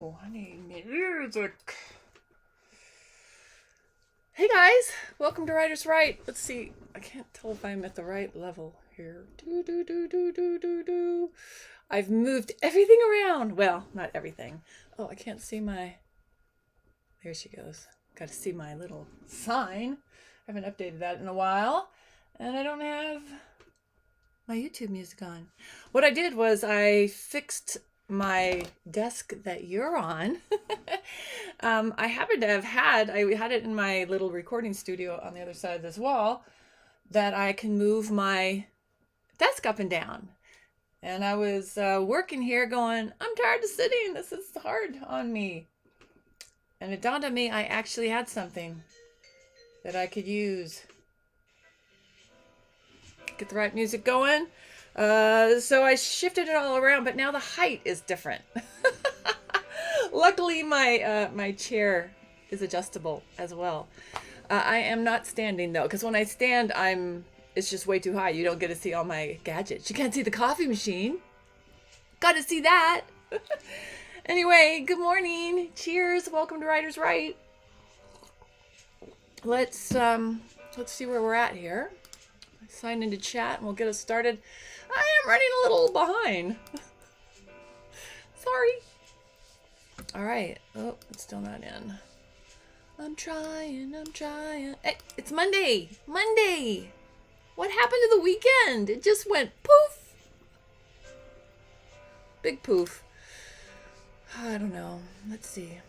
Oh, I need music. Hey guys, welcome to Writer's Right. Let's see. I can't tell if I'm at the right level here. Do. I've moved everything around. Well, not everything. Oh, I can't see my. There she goes. Got to see my little sign. I haven't updated that in a while, and I don't have my YouTube music on. What I did was I fixed my desk that you're on. I happen to have I had it in my little recording studio on the other side of this wall that I can move my desk up and down. And I was working here going, I'm tired of sitting. This is hard on me. And it dawned on me I actually had something that I could use. Get the right music going. So I shifted it all around, but now the height is different. Luckily, my chair is adjustable as well. I am not standing though, because when I stand, it's just way too high. You don't get to see all my gadgets. You can't see the coffee machine. Got to see that. Anyway, good morning. Cheers. Welcome to Writer's Right. Let's see where we're at here. Sign into chat and we'll get us started. I am running a little behind. Sorry. All right. Oh, it's still not in. I'm trying. Hey, it's Monday. Monday. What happened to the weekend? It just went poof. Big poof. I don't know. Let's see.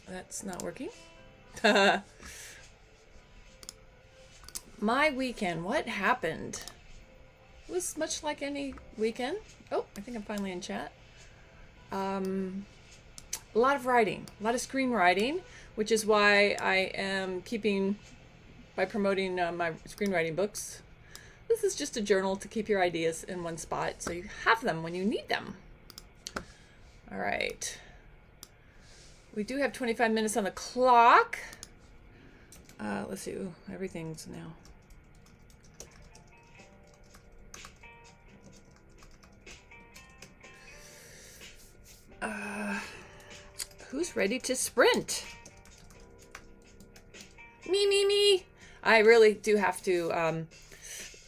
That's not working. My weekend, what happened? It was much like any weekend. Oh, I think I'm finally in chat. A lot of writing, a lot of screenwriting, which is why I am by promoting my screenwriting books. This is just a journal to keep your ideas in one spot so you have them when you need them. All right. We do have 25 minutes on the clock. Let's see. Ooh, everything's now. Who's ready to sprint? Me. I really do have to.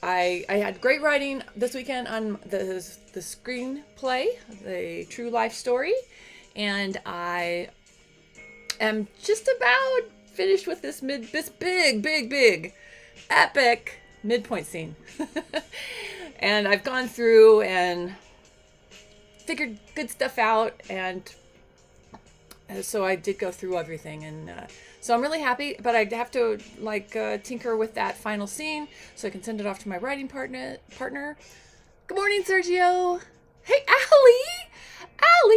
I had great writing this weekend on the screenplay, the true life story, and I am just about finished with this big epic midpoint scene. And I've gone through and figured good stuff out, and so I did go through everything, and so I'm really happy, but I have to tinker with that final scene so I can send it off to my writing partner. Good morning, Sergio. Hey, Allie, how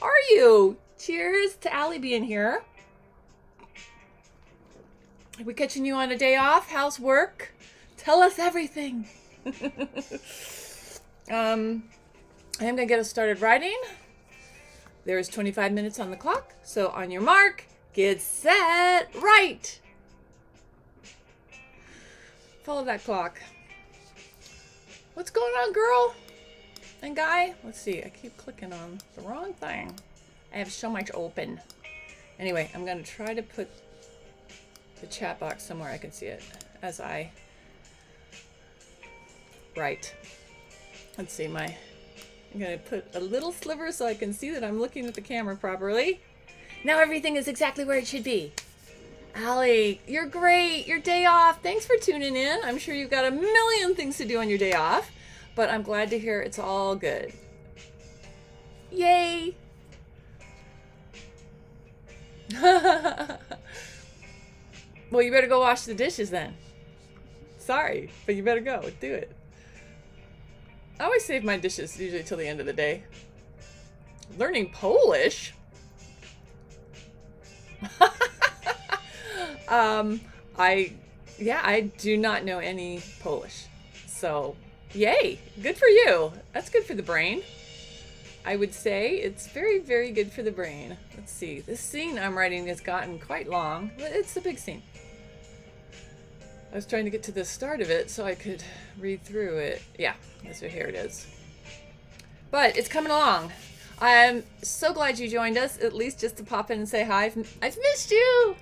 are you? Cheers to Allie being here. Are we catching you on a day off? How's work? Tell us everything. I am gonna get us started writing. There's 25 minutes on the clock, so on your mark, get set, write. Follow that clock. What's going on, girl and guy? Let's see, I keep clicking on the wrong thing. I have so much open. Anyway, I'm gonna try to put the chat box somewhere I can see it as I write. Let's see, I'm going to put a little sliver so I can see that I'm looking at the camera properly. Now everything is exactly where it should be. Allie, you're great. Your day off. Thanks for tuning in. I'm sure you've got a million things to do on your day off, but I'm glad to hear it's all good. Yay. Well, you better go wash the dishes then. Sorry, but you better go. Do it. I always save my dishes usually till the end of the day. Learning Polish? I do not know any Polish. So, yay. Good for you. That's good for the brain. I would say it's very, very good for the brain. Let's see. This scene I'm writing has gotten quite long. It's a big scene. I was trying to get to the start of it so I could read through it. Yeah, so here it is. But it's coming along. I'm so glad you joined us, at least just to pop in and say hi. I've missed you.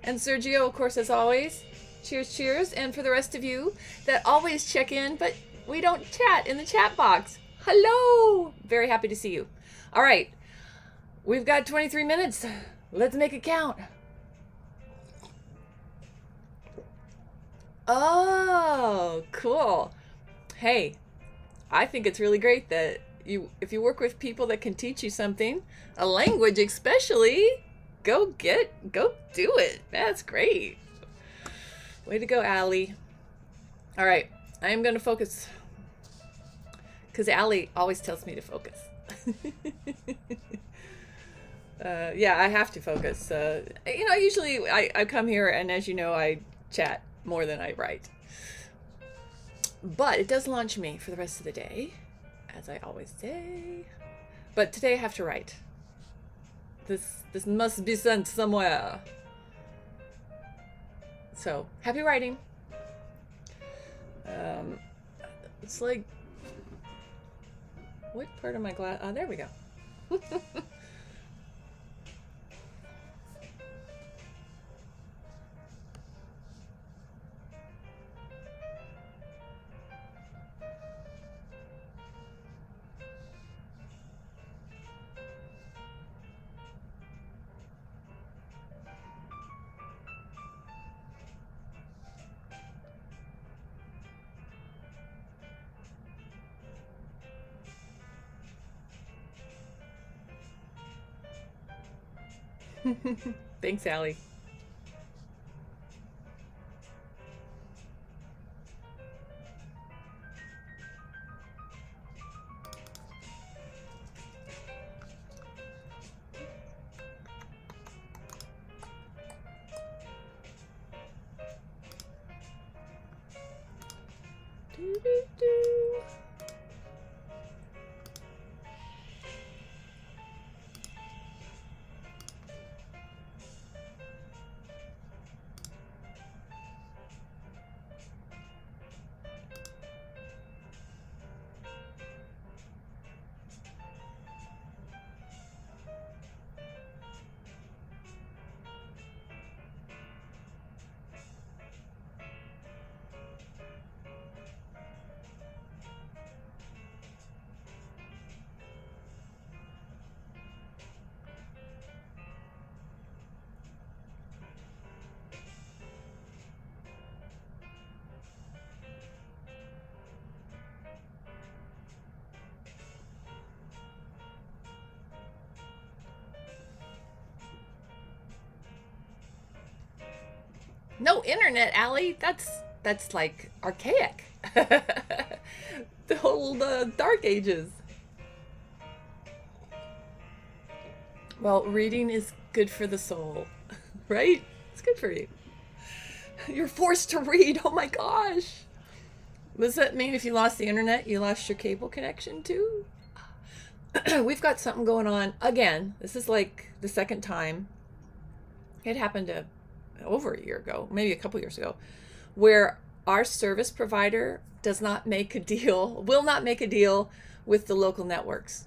And Sergio, of course, as always. Cheers, cheers. And for the rest of you that always check in, but we don't chat in the chat box. Hello. Very happy to see you. All right. We've got 23 minutes. Let's make it count. Oh, cool. Hey, I think it's really great that if you work with people that can teach you something, a language especially, go do it. That's great. Way to go, Allie. All right, I am going to focus because Allie always tells me to focus. Yeah, I have to focus. Usually I come here and, as you know, I chat more than I write. But it does launch me for the rest of the day, as I always say. But today I have to write. This must be sent somewhere. So, happy writing. It's like, what part of my glass? Oh, there we go. Thanks, Allie. No internet, Allie. That's like archaic. The whole dark ages. Well, reading is good for the soul, right? It's good for you. You're forced to read. Oh my gosh. Does that mean if you lost the internet, you lost your cable connection too? We've got something going on again. This is like the second time. It happened over a year ago, maybe a couple years ago, where our service provider will not make a deal with the local networks.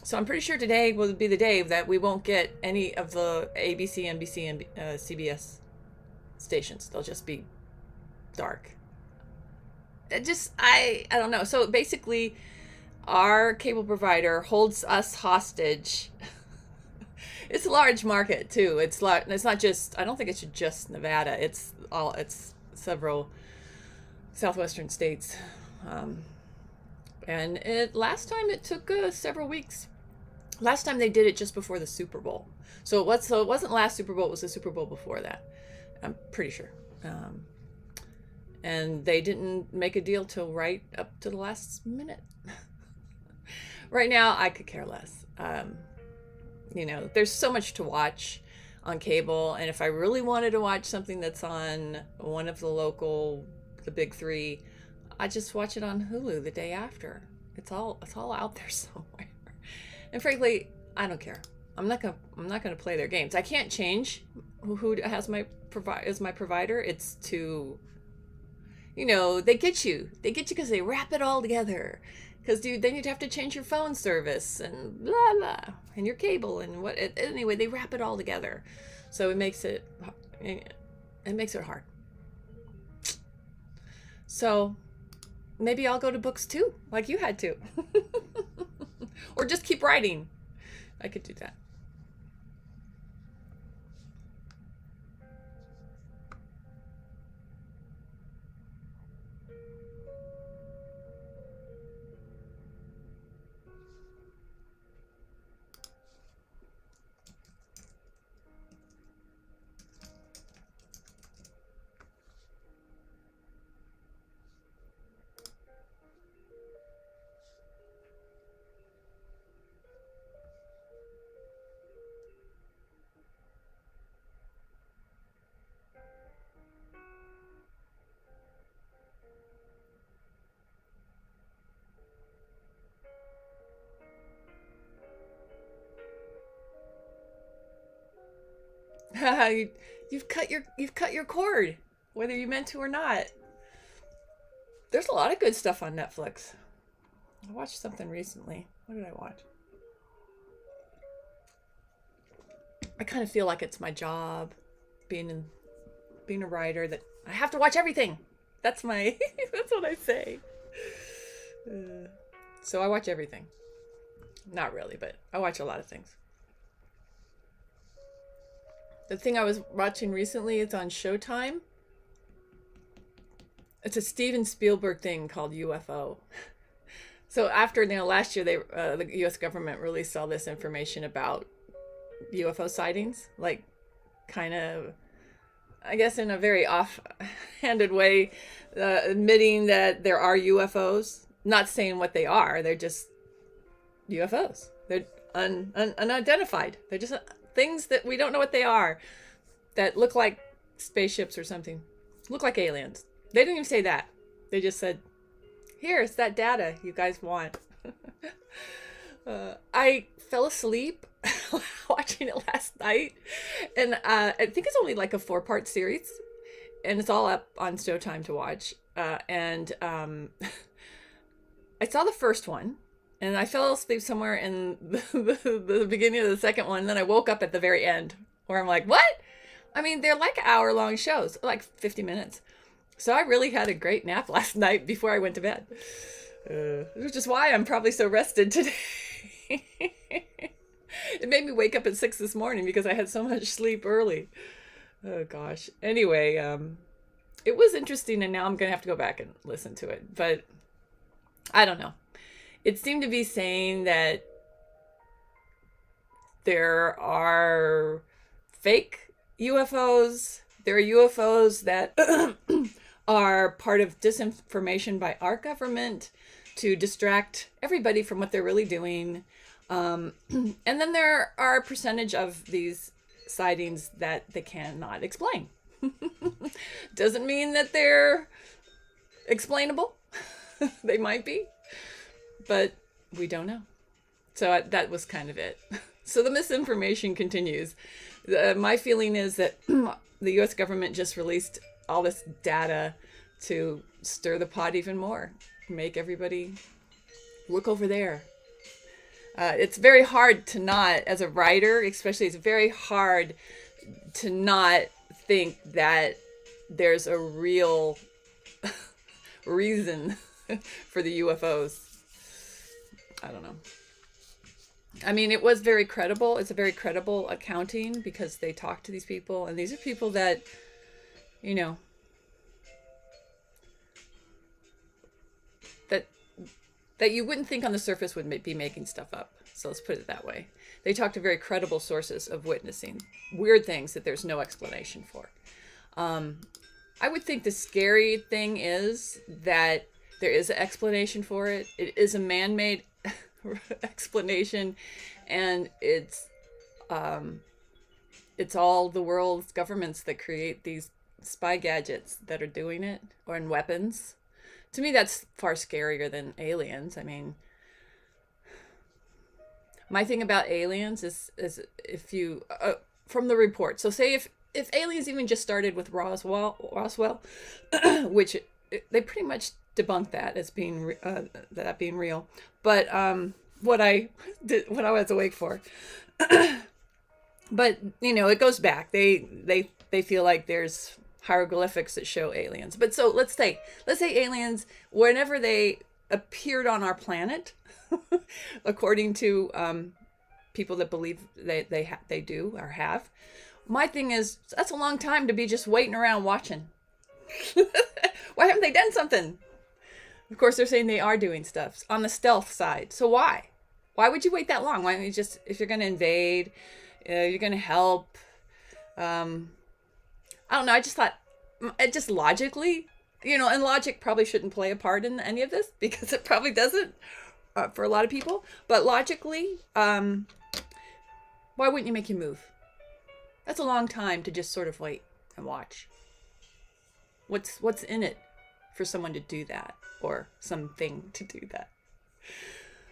So I'm pretty sure today will be the day that we won't get any of the ABC, NBC, and CBS stations. They'll just be dark. I don't know. So basically, our cable provider holds us hostage. It's a large market too. It's not just, I don't think it's just Nevada. It's several southwestern states. And last time it took several weeks. Last time they did it just before the Super Bowl. So it wasn't last Super Bowl, it was the Super Bowl before that. I'm pretty sure. And they didn't make a deal till right up to the last minute. Right now, I could care less. There's so much to watch on cable, and if I really wanted to watch something that's on one of the big three, I just watch it on Hulu the day after. It's all out there somewhere. And frankly, I don't care. I'm not gonna play their games. I can't change who has is my provider. It's to, they get you because they wrap it all together. Because then you'd have to change your phone service and blah blah, and your cable and what. Anyway, they wrap it all together, so it makes it hard. So maybe I'll go to books too, like you had to, or just keep writing. I could do that. You've cut your cord, whether you meant to or not. There's a lot of good stuff on Netflix. I watched something recently. What did I watch? I kind of feel like it's my job, being a writer, that I have to watch everything. That's my that's what I say. So I watch everything. Not really, but I watch a lot of things. The thing I was watching recently, it's on Showtime. It's a Steven Spielberg thing called UFO. So after, last year the U.S. government released all this information about UFO sightings, like kind of, I guess in a very off-handed way, admitting that there are UFOs, not saying what they are. They're just UFOs. They're unidentified. They're just things that we don't know what they are, that look like spaceships or something, look like aliens. They didn't even say that. They just said, here's that data you guys want. I fell asleep watching it last night, and I think it's only like a 4-part series, and it's all up on Showtime to watch. And I saw the first one, and I fell asleep somewhere in the beginning of the second one. And then I woke up at the very end, where I'm like, what? I mean, they're like hour-long shows, like 50 minutes. So I really had a great nap last night before I went to bed, which is why I'm probably so rested today. It made me wake up at 6 this morning because I had so much sleep early. Oh, gosh. Anyway, it was interesting, and now I'm going to have to go back and listen to it. But I don't know. It seemed to be saying that there are fake UFOs. There are UFOs that are part of disinformation by our government to distract everybody from what they're really doing. And then there are a percentage of these sightings that they cannot explain. Doesn't mean that they're explainable. They might be, but we don't know. So that was kind of it. So the misinformation continues. My feeling is that the U.S. government just released all this data to stir the pot even more, make everybody look over there. It's very hard to not, as a writer especially, it's very hard to not think that there's a real reason for the UFOs. I don't know. I mean, it was very credible. It's a very credible accounting because they talked to these people, and these are people that, that you wouldn't think on the surface would be making stuff up. So let's put it that way. They talked to very credible sources of witnessing weird things that there's no explanation for. I would think the scary thing is that there is an explanation for it. It is a man-made explanation, and it's all the world's governments that create these spy gadgets that are doing it, or in weapons. To me, that's far scarier than aliens. I mean, my thing about aliens is if you from the report. So say if aliens even just started with Roswell, which they pretty much debunk that as being that being real. But what I did what I was awake for. But it goes back. They feel like there's hieroglyphics that show aliens. But so let's say aliens, whenever they appeared on our planet, according to people that believe they do or have. My thing is, that's a long time to be just waiting around watching. Why haven't they done something? Of course, they're saying they are doing stuff on the stealth side. So why? Why would you wait that long? Why don't you just, if you're going to invade, you're going to help. I don't know. I just thought, it just logically, and logic probably shouldn't play a part in any of this because it probably doesn't for a lot of people. But logically, why wouldn't you make your move? That's a long time to just sort of wait and watch. What's in it for someone to do that or something to do that?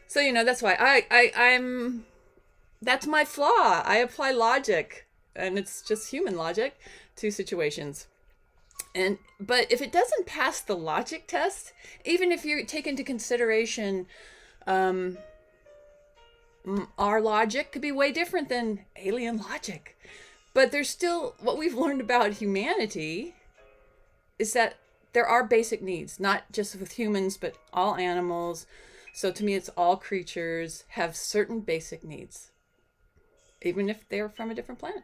So, that's why I'm that's my flaw. I apply logic, and it's just human logic to situations. But if it doesn't pass the logic test, even if you take into consideration our logic could be way different than alien logic. But there's still, what we've learned about humanity is that there are basic needs, not just with humans, but all animals. So to me, it's all creatures have certain basic needs. Even if they're from a different planet,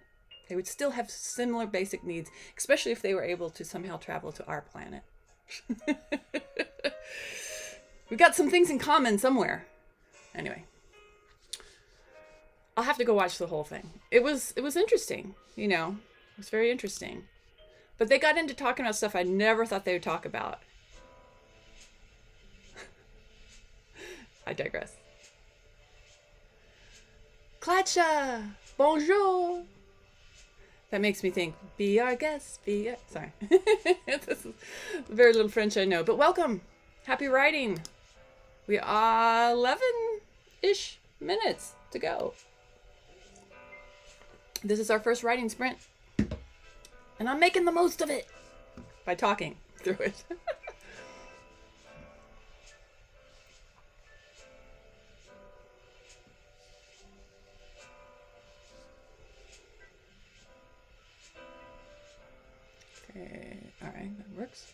they would still have similar basic needs, especially if they were able to somehow travel to our planet. We got some things in common somewhere. Anyway, I'll have to go watch the whole thing. It was interesting, it was very interesting. But they got into talking about stuff I never thought they would talk about. I digress. Klatscha! Bonjour! That makes me think, be our guest, sorry. This is very little French I know, but welcome. Happy writing. We are 11-ish minutes to go. This is our first writing sprint. And I'm making the most of it by talking through it. Okay, all right, that works.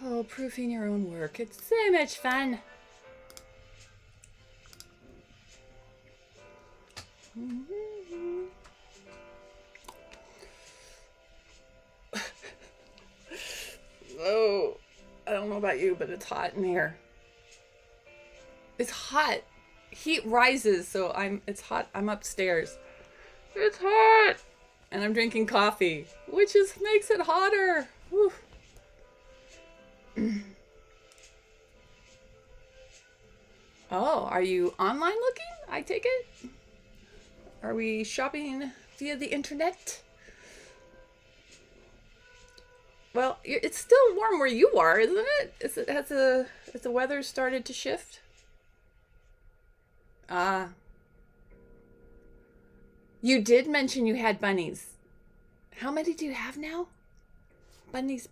Oh, proofing your own work. It's so much fun. Oh, I don't know about you, but it's hot in here. It's hot. Heat rises, so it's hot. I'm upstairs. It's hot. And I'm drinking coffee, which makes it hotter. Whew. Oh, are you online looking? I take it? Are we shopping via the internet? Well, it's still warm where you are, isn't it? Has the weather started to shift? You did mention you had bunnies. How many do you have now? Bunnies.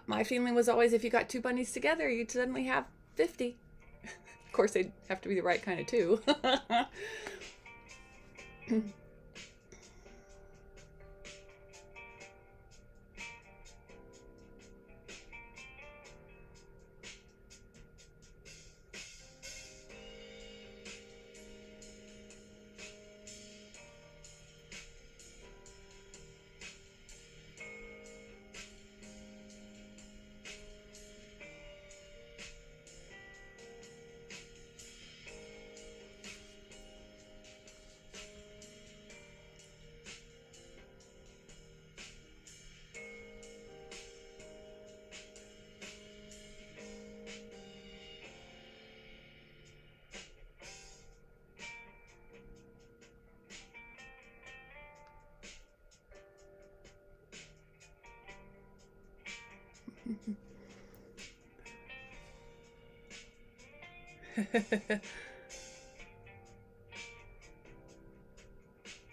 My feeling was always if you got two bunnies together, you'd suddenly have 50. Of course, they'd have to be the right kind of two.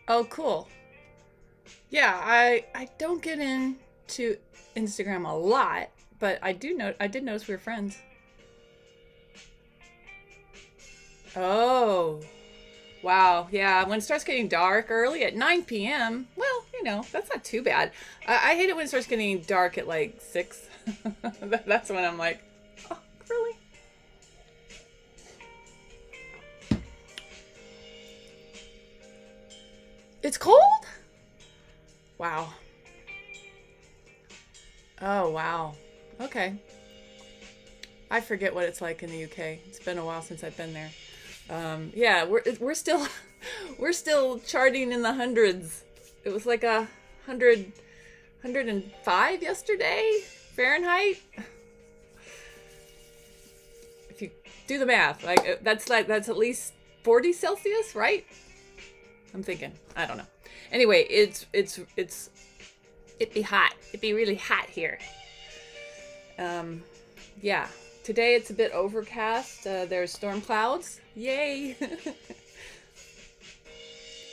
Oh, cool. Yeah, I don't get into Instagram a lot, but I did notice we were friends. Oh, wow. Yeah, when it starts getting dark early at 9 p.m., well, that's not too bad. I hate it when it starts getting dark at like 6. That's when I'm like, oh, really? It's cold? Wow. Oh, wow. Okay. I forget what it's like in the UK. It's been a while since I've been there. Yeah, we're still we're still charting in the hundreds. It was like 105 yesterday Fahrenheit. If you do the math, that's at least 40 Celsius, right? I'm thinking. I don't know. Anyway, it'd be hot. It'd be really hot here. Yeah. Today it's a bit overcast. There's storm clouds. Yay!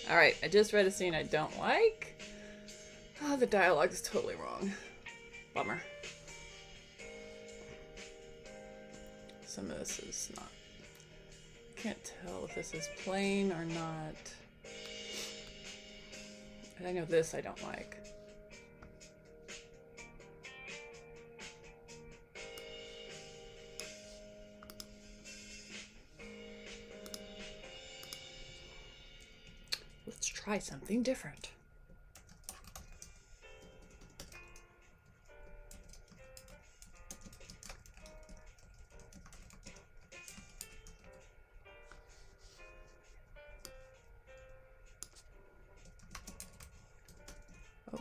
All right, I just read a scene I don't like. Oh, the dialogue is totally wrong. Bummer. Some of this is not. Can't tell if this is plain or not. I know this I don't like. Let's try something different. Oh.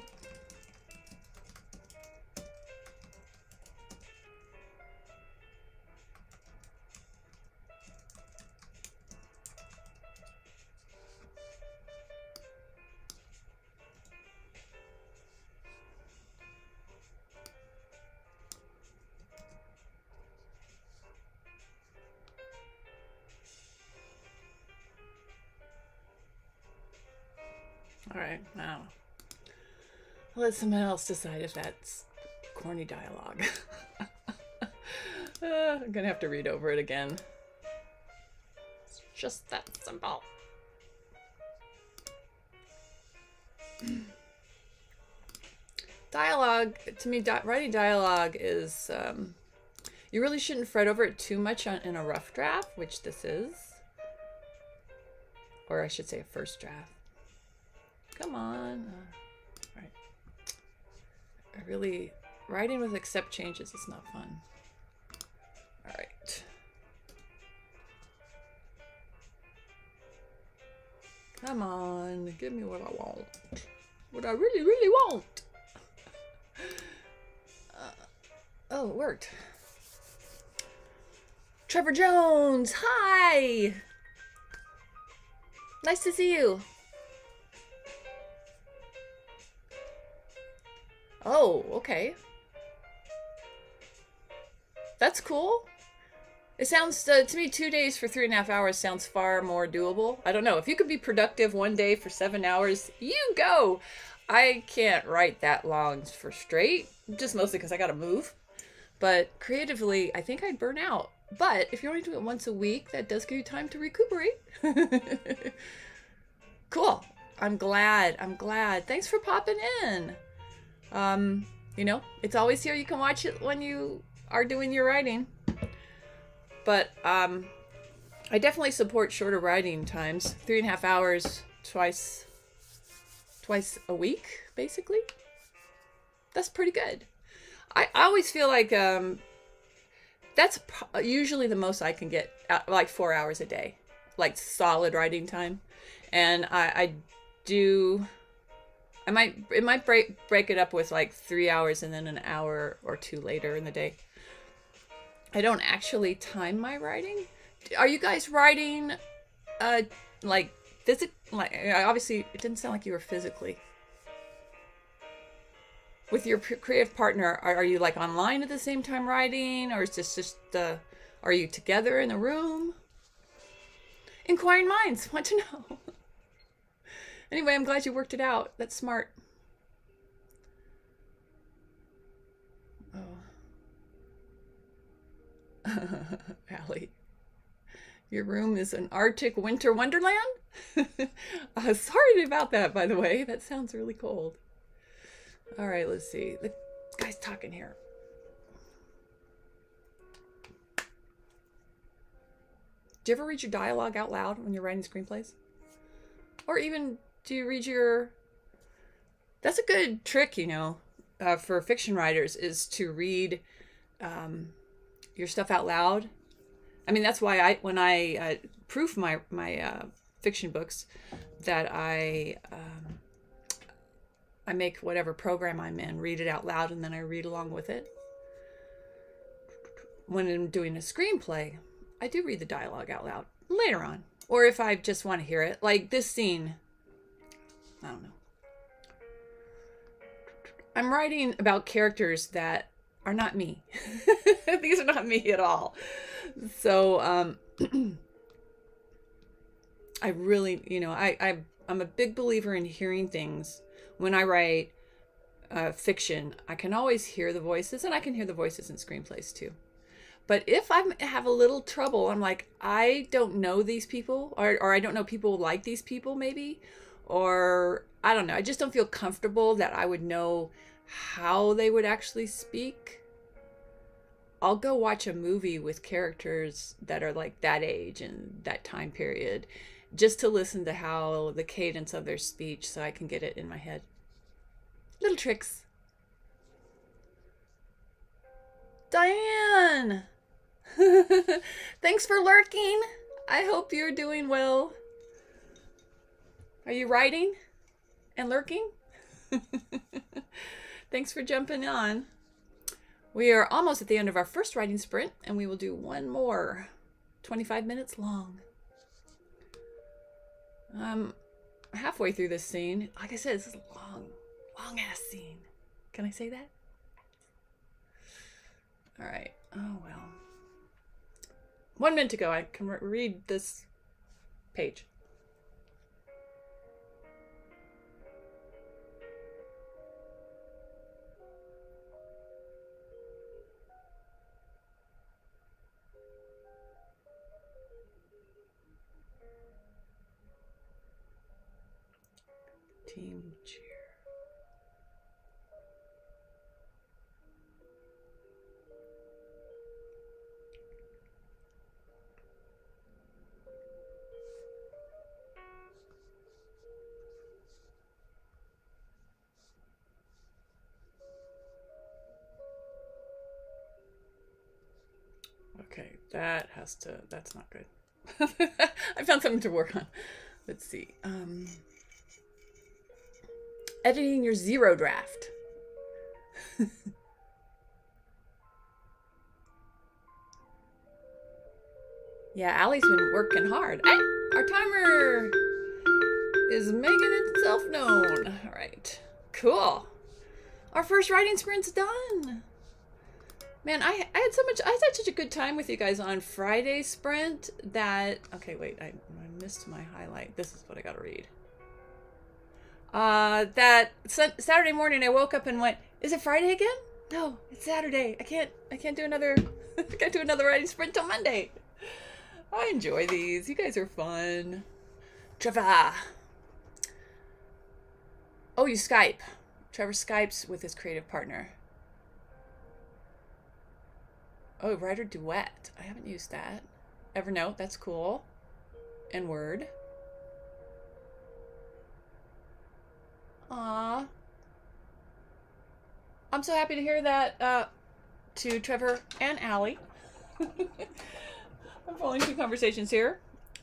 All right, now I'll let someone else decide if that's corny dialogue. I'm gonna have to read over it again. It's just that simple. Dialogue, to me, writing dialogue is, you really shouldn't fret over it too much in a rough draft, which this is. Or I should say a first draft. Come on. All right. Writing with accept changes is not fun. All right. Come on, give me what I want. What I really, really want. Oh, it worked. Trevor Jones, hi! Nice to see you. Oh, okay. That's cool. It sounds, to me, 2 days for 3.5 hours sounds far more doable. I don't know. If you could be productive one day for 7 hours, you go. I can't write that long for straight, just mostly because I gotta move. But creatively, I think I'd burn out. But if you only do it once a week, that does give you time to recuperate. Cool. I'm glad. Thanks for popping in. It's always here. You can watch it when you are doing your writing. But I definitely support shorter writing times. 3.5 hours twice a week, basically. That's pretty good. I always feel like that's usually the most I can get, like 4 hours a day, like solid writing time. And it might break it up with like 3 hours and then an hour or two later in the day. I don't actually time my writing. Are you guys writing like obviously it didn't sound like you were physically. with your creative partner, are you like online at the same time writing, or is this just are you together in a room? Inquiring minds want to know. Anyway, I'm glad you worked it out. That's smart. Oh. Allie, your room is an Arctic winter wonderland? Sorry about that, by the way. That sounds really cold. All right, let's see. The guy's talking here. Do you ever read your dialogue out loud when you're writing screenplays? Or even do you read your... That's a good trick, you know, for fiction writers, is to read your stuff out loud. I mean, that's why when I proof my fiction books, that I make whatever program I'm in, read it out loud, and then I read along with it. When I'm doing a screenplay, I do read the dialogue out loud later on. Or if I just want to hear it, like this scene, I don't know. I'm writing about characters that are not me. These are not me at all. So I really, you know, I'm a big believer in hearing things. When I write fiction, I can always hear the voices, and I can hear the voices in screenplays too. But if I have a little trouble, I'm like, I don't know these people, or I don't know people like these people maybe, or I don't know. I just don't feel comfortable that I would know how they would actually speak. I'll go watch a movie with characters that are like that age and that time period, just to listen to how the cadence of their speech, so I can get it in my head. Little tricks. Diane! Thanks for lurking. I hope you're doing well. Are you writing and lurking? Thanks for jumping on. We are almost at the end of our first writing sprint, and we will do one more, 25 minutes long. Halfway through this scene. Like I said, this is a long ass scene. Can I say that? All right. Oh, well. 1 minute to go. I can read this page. Team cheer. Okay, that's not good. I found something to work on. Let's see. Editing your zero draft. Yeah, Allie's been working hard. Hey, our timer is making itself known. All right, cool. Our first writing sprint's done. Man, I had such a good time with you guys on Friday sprint that, okay, wait, I missed my highlight. This is what I gotta read. That Saturday morning I woke up and went, is it Friday again? No, it's Saturday. I can't do another, I can't do another writing sprint till Monday. I enjoy these. You guys are fun. Trevor. Oh, you Skype. Trevor Skypes with his creative partner. Oh, writer duet. I haven't used that. Evernote, that's cool. And Word. Aw. I'm so happy to hear that to Trevor and Allie. I'm following two conversations here.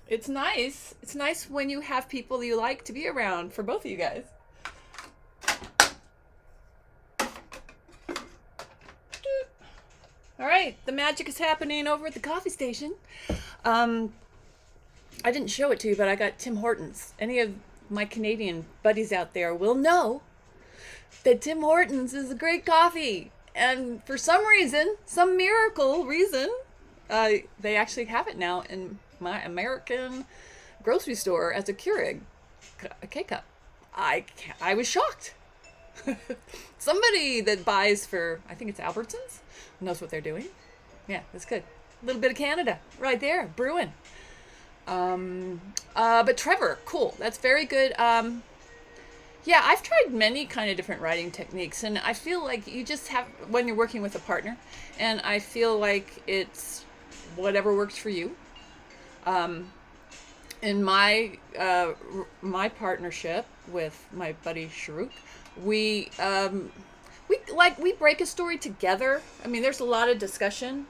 It's nice. It's nice when you have people you like to be around for both of you guys. All right, the magic is happening over at the coffee station. I didn't show it to you, but I got Tim Hortons. Any of my Canadian buddies out there will know that Tim Hortons is a great coffee. And for some reason, some miracle reason, they actually have it now in my American grocery store as a Keurig, a K-cup. I was shocked. Somebody that buys for, I think it's Albertsons, knows what they're doing. Yeah, that's good. A little bit of Canada right there, brewing. But Trevor, cool. That's very good. Yeah, I've tried many kind of different writing techniques, and I feel like you just have, when you're working with a partner, and I feel like it's whatever works for you. In my partnership with my buddy Sharuk, we break a story together. I mean, there's a lot of discussion,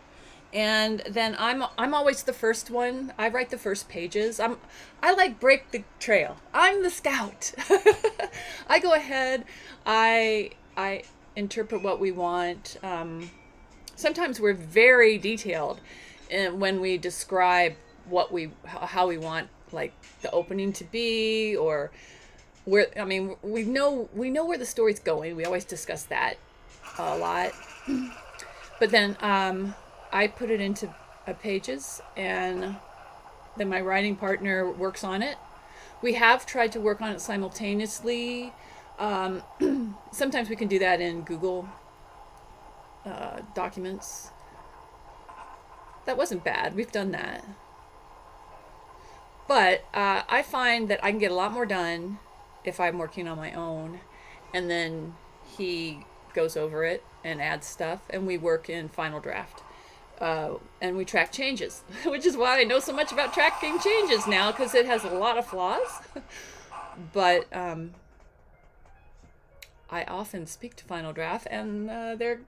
and then I'm always the first one. I write the first pages. I like break the trail. I'm the scout. I go ahead. I interpret what we want. Sometimes we're very detailed when we describe how we want, like, the opening to be, or where, I mean, we know where the story's going. We always discuss that a lot. But then I put it into pages, and then my writing partner works on it. We have tried to work on it simultaneously. Sometimes we can do that in Google documents. That wasn't bad. We've done that. But I find that I can get a lot more done if I'm working on my own, and then he goes over it and adds stuff, and we work in Final Draft. And we track changes, which is why I know so much about tracking changes now, because it has a lot of flaws. But I often speak to Final Draft, and they're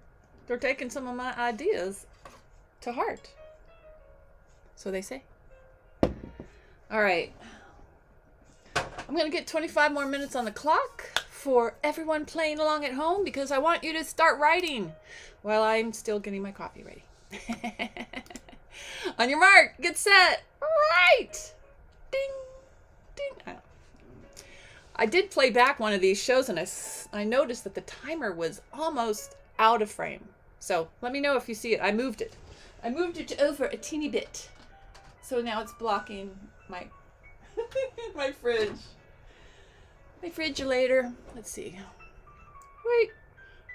taking some of my ideas to heart. So they say. All right. I'm going to get 25 more minutes on the clock for everyone playing along at home, because I want you to start writing while I'm still getting my coffee ready. On your mark, get set, right! Ding, ding. I did play back one of these shows, and I noticed that the timer was almost out of frame. So let me know if you see it. I moved it over a teeny bit. So now it's blocking my my fridge. My refrigerator. Let's see. Wait.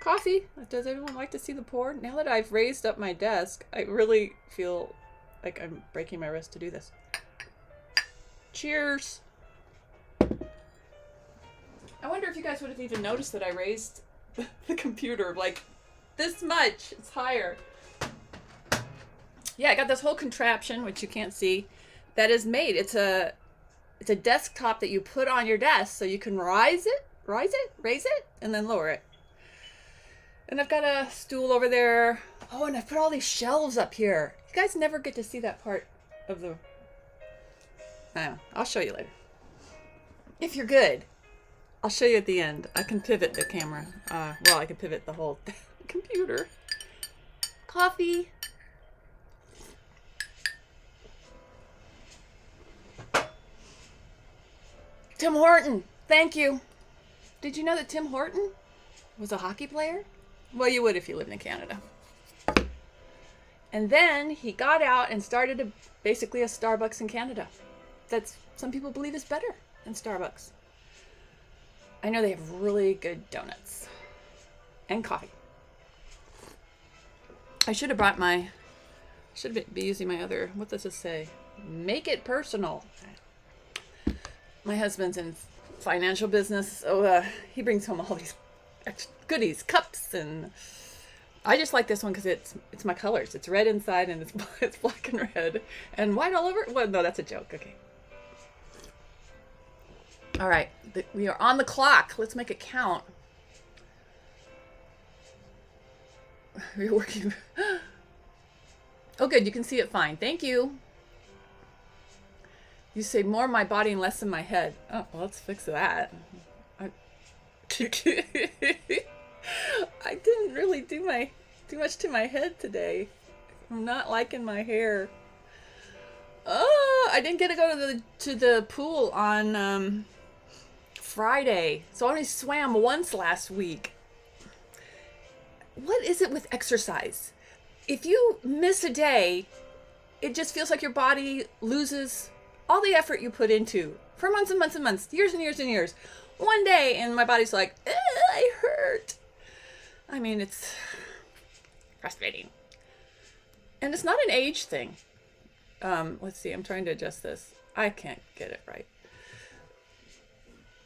Coffee. Does everyone like to see the pour? Now that I've raised up my desk, I really feel like I'm breaking my wrist to do this. Cheers. I wonder if you guys would have even noticed that I raised the computer like this much. It's higher. Yeah, I got this whole contraption, which you can't see, that is made. It's a desktop that you put on your desk, so you can raise it, and then lower it. And I've got a stool over there. Oh, and I've put all these shelves up here. You guys never get to see that part of the... I don't know. I'll show you later. If you're good, I'll show you at the end. I can pivot the camera. Well, I can pivot the whole computer. Coffee. Tim Horton. Thank you. Did you know that Tim Horton was a hockey player? Well, you would if you lived in Canada. And then he got out and started basically a Starbucks in Canada. That's, some people believe, is better than Starbucks. I know they have really good donuts and coffee. I should have brought should be using my other, what does this say? Make it personal. My husband's in financial business, so he brings home all these goodies, cups, and I just like this one because it's my colors. It's red inside, and it's black and red and white all over. Well, no, that's a joke. Okay. All right, we are on the clock. Let's make it count. We're working. Oh, good. You can see it fine. Thank you. You say more my body and less in my head. Oh, well, let's fix that. I didn't really do much to my head today. I'm not liking my hair. Oh, I didn't get to go to the pool on Friday, so I only swam once last week. What is it with exercise? If you miss a day, it just feels like your body loses all the effort you put into for months and months and months, years and years and years. One day, and my body's like, I hurt. I mean, it's frustrating. And it's not an age thing. Let's see, I'm trying to adjust this. I can't get it right.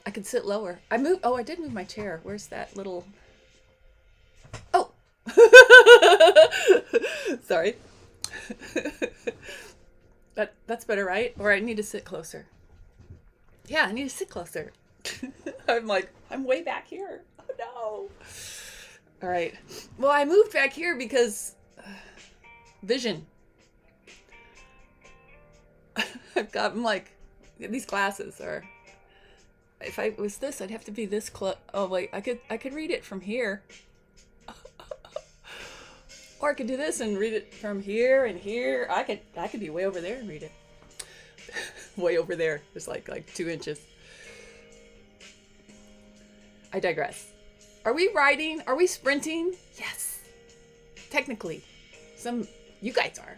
I could sit lower. I did move my chair. Where's that little... Oh! Sorry. That's better, right? Or I need to sit closer. Yeah, I need to sit closer. I'm like, I'm way back here. Oh no. All right. Well, I moved back here because vision. I'm like, these glasses are... If I was this, I'd have to be this close. Oh wait, I could read it from here. Or I could do this and read it from here and here. I could be way over there and read it. Way over there. It's like 2 inches. I digress. Are we riding? Are we sprinting? Yes. Technically. You guys are.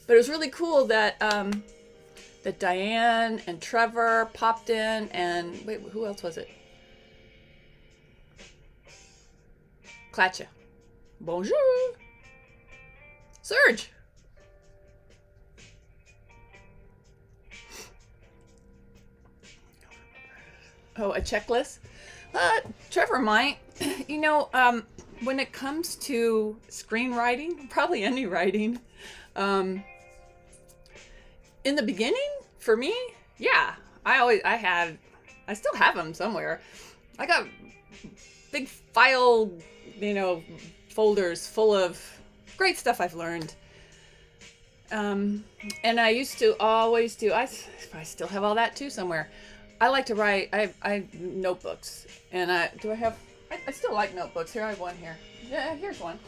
But it was really cool that that Diane and Trevor popped in, and wait, who else was it? Klatcha. Bonjour. Serge. Oh, a checklist? Trevor might. You know, when it comes to screenwriting, probably any writing, in the beginning, for me, yeah, I still have them somewhere. I got big file, folders full of great stuff I've learned. And I used to always do, I still have all that too somewhere. I like to write, I notebooks, and I still like notebooks. Here, I have one here. Yeah, here's one.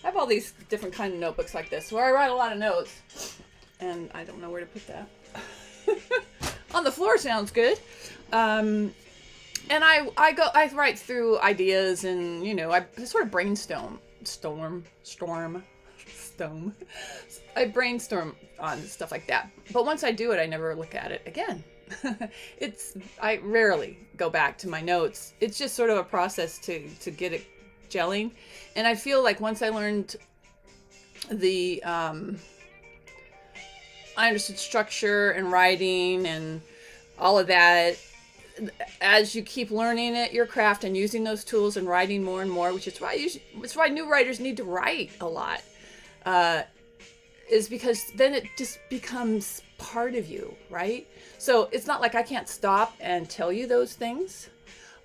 I have all these different kind of notebooks like this where I write a lot of notes, and I don't know where to put that. On the floor sounds good. And I write through ideas, and I sort of brainstorm. I brainstorm on stuff like that. But once I do it, I never look at it again. I rarely go back to my notes. It's just sort of a process to get it gelling. And I feel like once I learned I understood structure and writing and all of that, as you keep learning your craft and using those tools and writing more and more, which is why new writers need to write a lot, is because then it just becomes part of you, right? So it's not like I can't stop and tell you those things,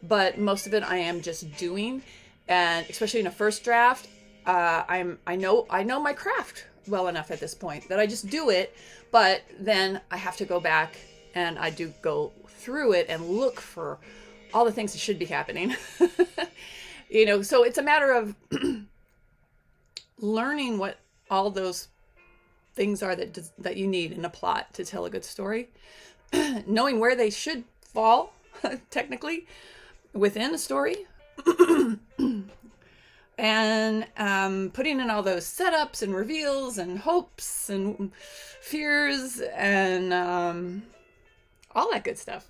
but most of it I am just doing. And especially in a first draft, I know my craft well enough at this point that I just do it, but then I have to go back and I do go through it and look for all the things that should be happening. So it's a matter of learning what all those things are that you need in a plot to tell a good story, knowing where they should fall technically within a story. And putting in all those setups and reveals and hopes and fears and all that good stuff.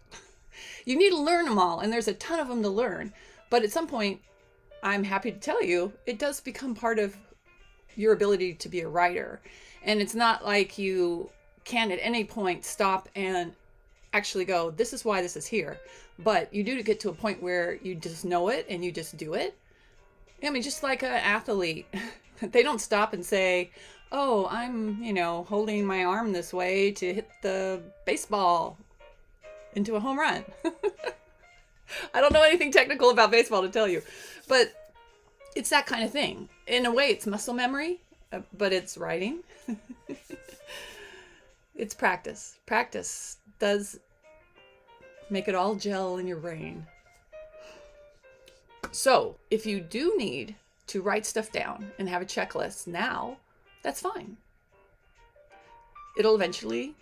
You need to learn them all, and there's a ton of them to learn. But at some point, I'm happy to tell you, it does become part of your ability to be a writer. And it's not like you can at any point stop and actually go, this is why this is here. But you do get to a point where you just know it and you just do it. I mean, just like an athlete, they don't stop and say, oh, I'm, holding my arm this way to hit the baseball into a home run. I don't know anything technical about baseball to tell you, but it's that kind of thing. In a way, it's muscle memory, but it's writing. It's practice. Practice does make it all gel in your brain. So if you do need to write stuff down and have a checklist now, that's fine. it'll eventually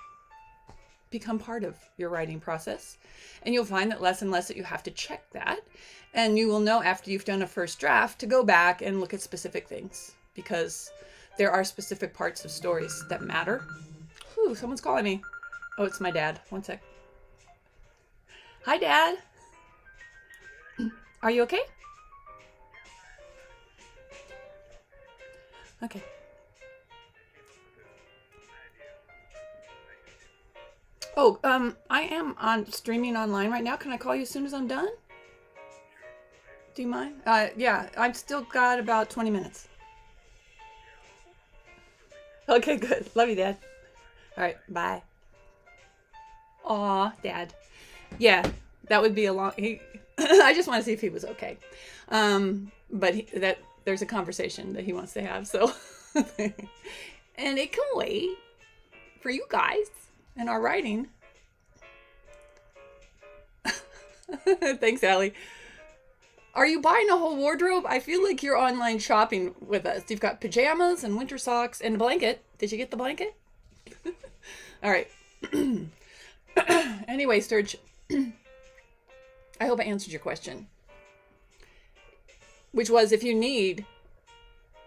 become part of your writing process. And you'll find that less and less that you have to check that. And you will know after you've done a first draft to go back and look at specific things, because there are specific parts of stories that matter. Ooh, someone's calling me. Oh, it's my dad. One sec. Hi, Dad. Are you okay? Okay. Oh, I am on streaming online right now. Can I call you as soon as I'm done? Do you mind? Yeah, I've still got about 20 minutes. Okay, good. Love you, Dad. All right, bye. Aw, Dad. Yeah, that would be a long. I just want to see if he was okay. But that there's a conversation that he wants to have, so and it can wait for you guys and our writing. Thanks, Allie. Are you buying a whole wardrobe? I feel like you're online shopping with us. You've got pajamas and winter socks and a blanket. Did you get the blanket? All right. Anyway, Sturge, I hope I answered your question, which was if you need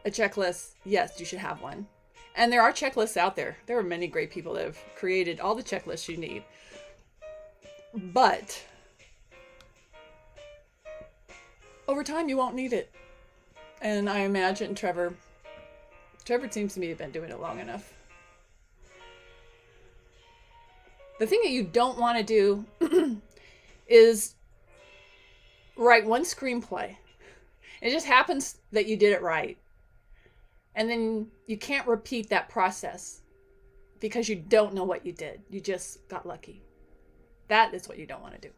a checklist, yes, you should have one. And there are checklists out there. There are many great people that have created all the checklists you need. But over time, you won't need it. And I imagine Trevor seems to me to have been doing it long enough. The thing that you don't want to do is write one screenplay. It just happens that you did it right. And then you can't repeat that process because you don't know what you did. You just got lucky. That is what you don't want to do.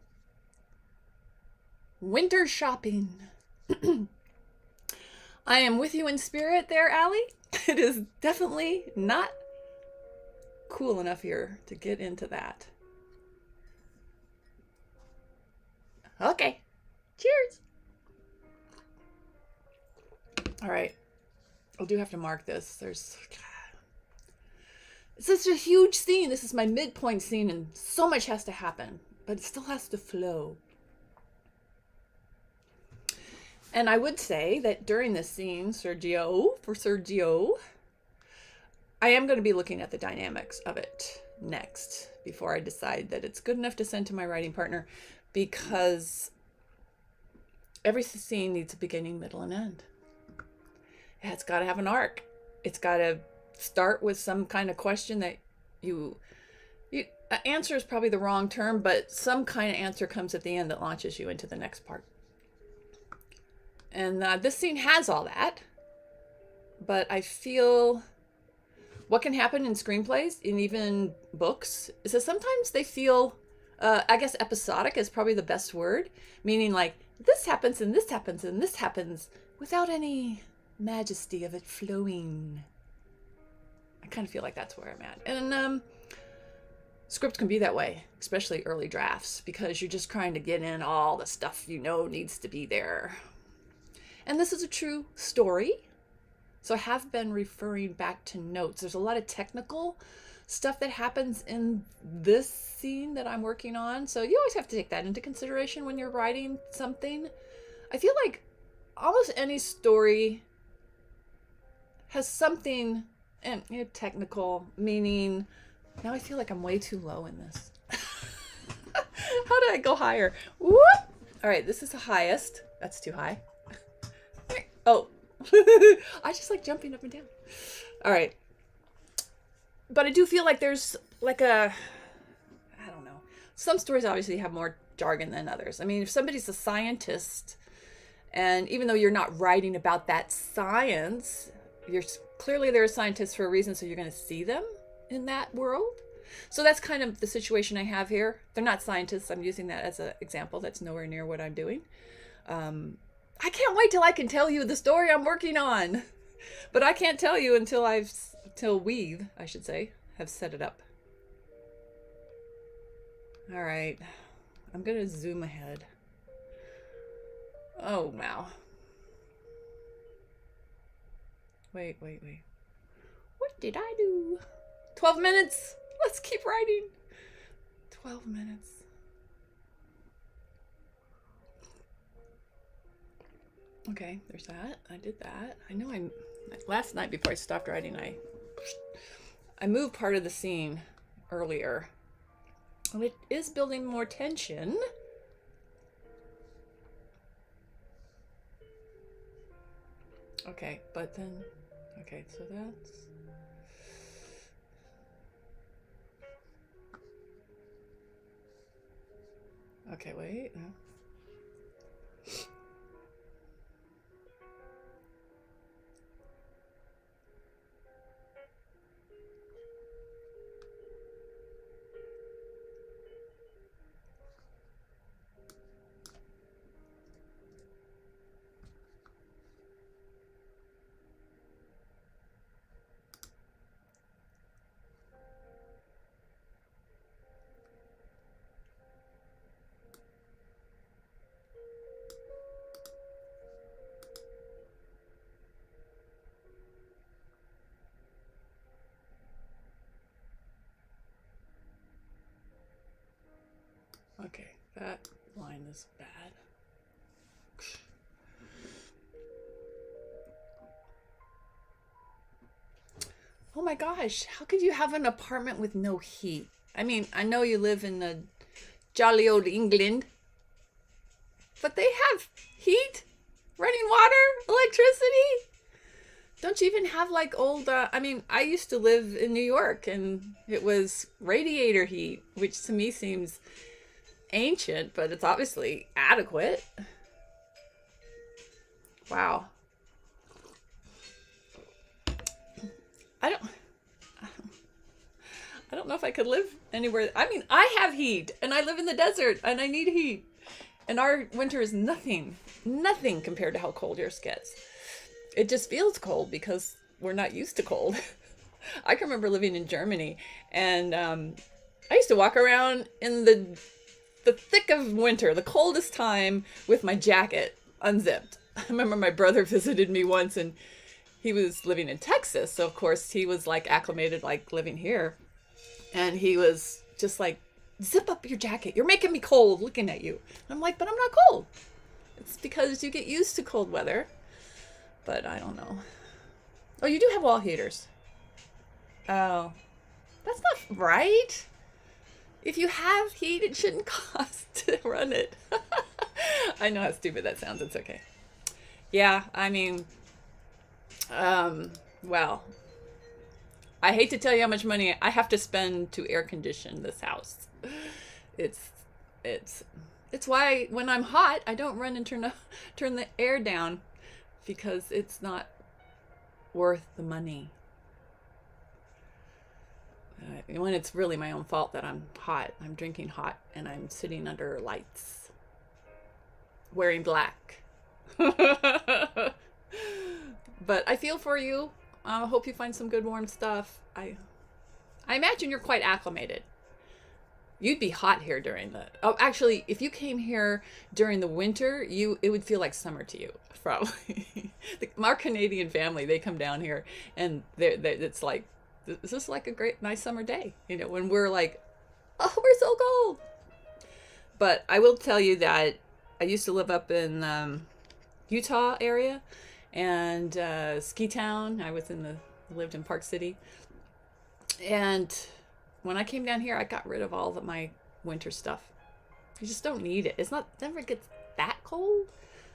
Winter shopping. I am with you in spirit there, Allie. It is definitely not cool enough here to get into that. Okay. Cheers. All right. I do have to mark this. It's such a huge scene. This is my midpoint scene and so much has to happen, but it still has to flow. And I would say that during this scene, Sergio, I am going to be looking at the dynamics of it next before I decide that it's good enough to send to my writing partner, because every scene needs a beginning, middle, and end. Yeah, it's got to have an arc. It's got to start with some kind of question that you answer is probably the wrong term, but some kind of answer comes at the end that launches you into the next part. And this scene has all that, but I feel what can happen in screenplays and even books is that sometimes they feel, I guess episodic is probably the best word, meaning like this happens and this happens and this happens without any majesty of it flowing. I kind of feel like that's where I'm at. And scripts can be that way, especially early drafts, because you're just trying to get in all the stuff you know needs to be there. And this is a true story, so I have been referring back to notes. There's a lot of technical stuff that happens in this scene that I'm working on, so you always have to take that into consideration when you're writing something. I feel like almost any story has something, and technical, meaning, now I feel like I'm way too low in this. How did I go higher? Whoop! All right, this is the highest. That's too high. Oh, I just like jumping up and down. All right. But I do feel like there's like I don't know. Some stories obviously have more jargon than others. I mean, if somebody's a scientist, and even though you're not writing about that science, clearly they're a scientist for a reason, so you're going to see them in that world. So that's kind of the situation I have here. They're not scientists. I'm using that as an example. That's nowhere near what I'm doing. I can't wait till I can tell you the story I'm working on. But I can't tell you until we, I should say, have set it up. All right. I'm going to zoom ahead. Oh, wow. Wait. What did I do? 12 minutes. Let's keep writing. 12 minutes. Okay, there's that. I did that. I know last night before I stopped writing, I moved part of the scene earlier. And it is building more tension. Okay, but then, okay, so that's... Okay, wait. Okay, that line is bad. Oh my gosh, how could you have an apartment with no heat? I mean, I know you live in the jolly old England, but they have heat, running water, electricity. Don't you even have like old, I mean, I used to live in New York and it was radiator heat, which to me seems ancient, but it's obviously adequate. Wow. I don't know if I could live anywhere. I mean, I have heat and I live in the desert and I need heat. And our winter is nothing compared to how cold yours gets. It just feels cold because we're not used to cold. I can remember living in Germany and I used to walk around in the thick of winter, the coldest time, with my jacket unzipped. I remember my brother visited me once and he was living in Texas. So of course he was like acclimated, like living here. And he was just like, zip up your jacket. You're making me cold looking at you. And I'm like, but I'm not cold. It's because you get used to cold weather. But I don't know. Oh, you do have wall heaters. Oh, that's not right. If you have heat, it shouldn't cost to run it. I know how stupid that sounds. It's okay. Yeah, I mean, well, I hate to tell you how much money I have to spend to air condition this house. It's why when I'm hot, I don't run and turn the air down because it's not worth the money. When it's really my own fault that I'm hot, I'm drinking hot, and I'm sitting under lights, wearing black. But I feel for you. I hope you find some good warm stuff. I imagine you're quite acclimated. You'd be hot here during the... Oh, actually, if you came here during the winter, it would feel like summer to you, probably. Our Canadian family, they come down here, and it's like, this is like a great, nice summer day, you know, when we're like, oh, we're so cold. But I will tell you that I used to live up in Utah area and Ski Town. I lived in Park City. And when I came down here, I got rid of all of my winter stuff. You just don't need it. It never gets that cold.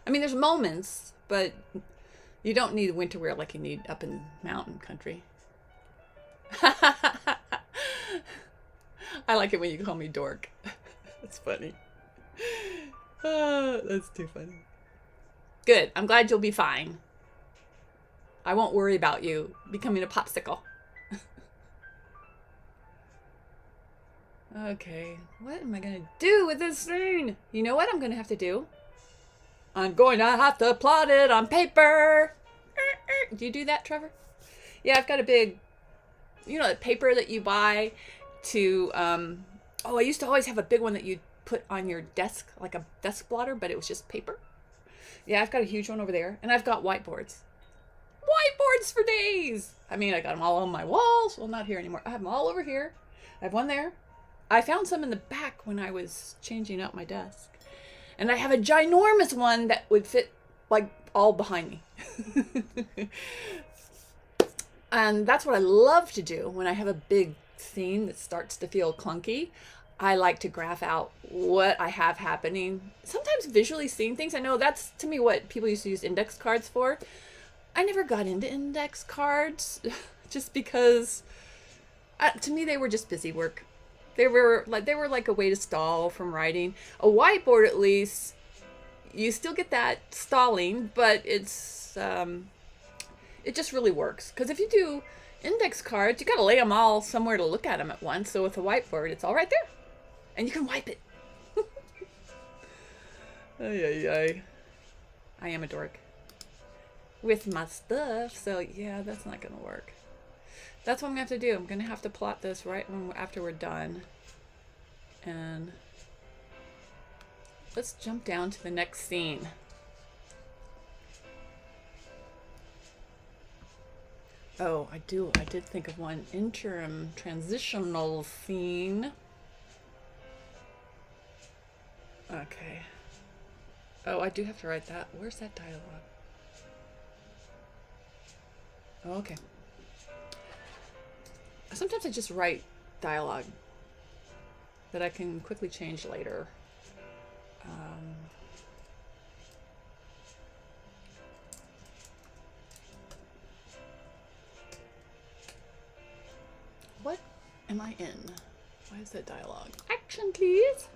I mean, there's moments, but you don't need winter wear like you need up in mountain country. I like it when you call me dork. That's funny. That's too funny. Good. I'm glad you'll be fine. I won't worry about you becoming a popsicle. Okay, what am I going to do with this thing? You know what I'm going to have to do? I'm going to have to plot it on paper. Do you do that, Trevor? Yeah, I've got a big, the paper that you buy to, I used to always have a big one that you'd put on your desk, like a desk blotter, but it was just paper. Yeah, I've got a huge one over there, and I've got whiteboards. cards for days. I mean, I got them all on my walls. Well, not here anymore. I have them all over here. I have one there. I found some in the back when I was changing out my desk. And I have a ginormous one that would fit like all behind me. And that's what I love to do when I have a big scene that starts to feel clunky. I like to graph out what I have happening. Sometimes visually seeing things. I know that's, to me, what people used to use index cards for. I never got into index cards just because, to me, they were just busy work. They were like a way to stall from writing. A whiteboard, at least, you still get that stalling, but it's it just really works. Because if you do index cards, you got to lay them all somewhere to look at them at once. So with a whiteboard, it's all right there. And you can wipe it. Ay, ay, ay. I am a dork with my stuff. So yeah, that's not going to work. That's what I'm going to have to do. I'm going to have to plot this right after we're done. And let's jump down to the next scene. Oh, I did think of one interim transitional scene. Okay. Oh, I do have to write that. Where's that dialogue? Oh, okay. Sometimes I just write dialogue that I can quickly change later. What am I in? Why is that dialogue? Action, please.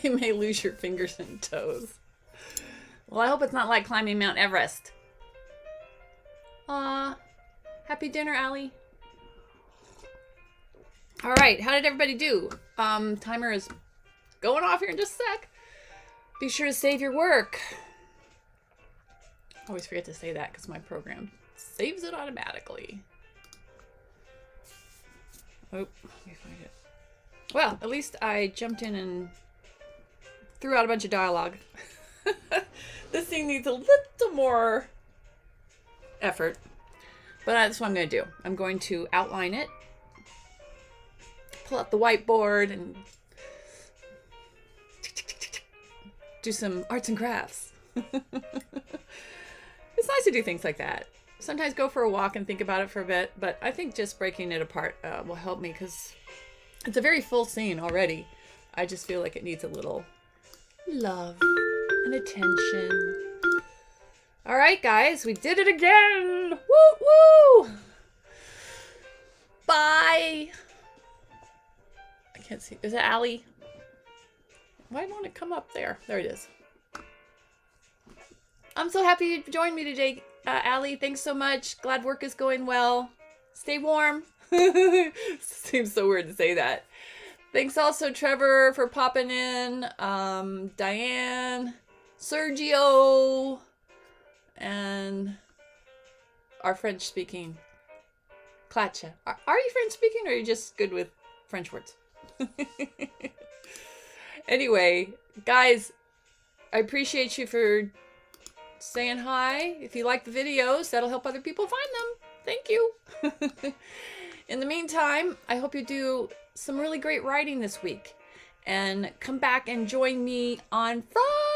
You may lose your fingers and toes. Well, I hope it's not like climbing Mount Everest. Aw. Happy dinner, Allie. All right, how did everybody do? Timer is going off here in just a sec. Be sure to save your work. I always forget to say that because my program saves it automatically. Oh, let me find it. Well, at least I jumped in and threw out a bunch of dialogue. This thing needs a little more effort. But that's what I'm going to do. I'm going to outline it. Pull out the whiteboard and do some arts and crafts. It's nice to do things like that. Sometimes go for a walk and think about it for a bit, but I think just breaking it apart will help me because it's a very full scene already. I just feel like it needs a little love and attention. All right, guys, we did it again. Woo, woo. Bye. I can't see. Is it Allie? Why won't it come up there? There it is. I'm so happy you joined me today, Allie. Thanks so much. Glad work is going well. Stay warm. Seems so weird to say that. Thanks also, Trevor, for popping in. Diane, Sergio, and our French-speaking Klatscha. Are you French-speaking, or are you just good with French words? Anyway, guys, I appreciate you for saying hi. If you like the videos, that'll help other people find them. Thank you. In the meantime, I hope you do some really great writing this week. And come back and join me on Friday